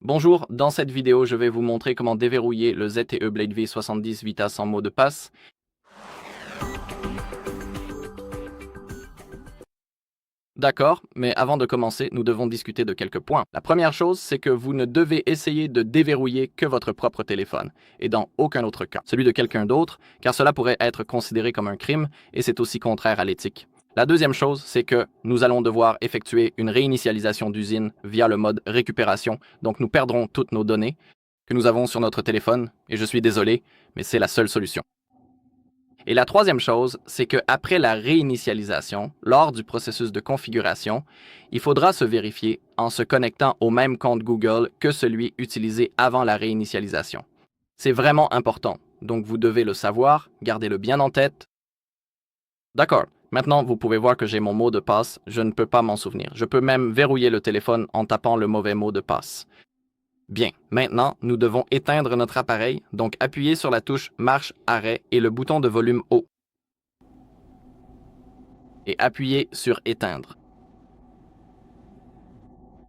Bonjour, dans cette vidéo, je vais vous montrer comment déverrouiller le ZTE Blade V70 Vita sans mot de passe. D'accord, mais avant de commencer, nous devons discuter de quelques points. La première chose, c'est que vous ne devez essayer de déverrouiller que votre propre téléphone, et dans aucun autre cas, celui de quelqu'un d'autre, car cela pourrait être considéré comme un crime, et c'est aussi contraire à l'éthique. La deuxième chose, c'est que nous allons devoir effectuer une réinitialisation d'usine via le mode récupération, donc nous perdrons toutes nos données que nous avons sur notre téléphone, et je suis désolé, mais c'est la seule solution. Et la troisième chose, c'est qu'après la réinitialisation, lors du processus de configuration, il faudra se vérifier en se connectant au même compte Google que celui utilisé avant la réinitialisation. C'est vraiment important, donc vous devez le savoir, gardez-le bien en tête. D'accord, maintenant vous pouvez voir que j'ai mon mot de passe, je ne peux pas m'en souvenir. Je peux même verrouiller le téléphone en tapant le mauvais mot de passe. Bien, maintenant, nous devons éteindre notre appareil, donc appuyez sur la touche marche-arrêt et le bouton de volume haut. Et appuyez sur éteindre.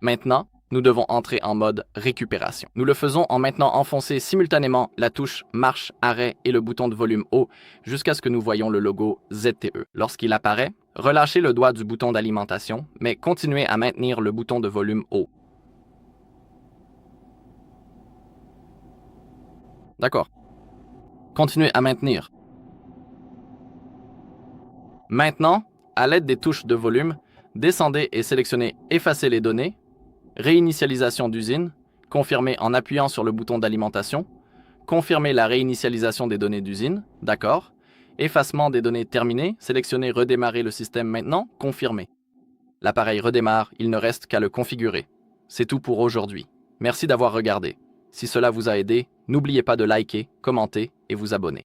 Maintenant, nous devons entrer en mode récupération. Nous le faisons en maintenant enfoncer simultanément la touche marche-arrêt et le bouton de volume haut jusqu'à ce que nous voyons le logo ZTE. Lorsqu'il apparaît, relâchez le doigt du bouton d'alimentation, mais continuez à maintenir le bouton de volume haut. D'accord. Continuez à maintenir. Maintenant, à l'aide des touches de volume, descendez et sélectionnez Effacer les données, Réinitialisation d'usine, confirmez en appuyant sur le bouton d'alimentation, confirmez la réinitialisation des données d'usine, d'accord, effacement des données terminé, sélectionnez Redémarrer le système maintenant, confirmez. L'appareil redémarre, il ne reste qu'à le configurer. C'est tout pour aujourd'hui. Merci d'avoir regardé. Si cela vous a aidé, n'oubliez pas de liker, commenter et vous abonner.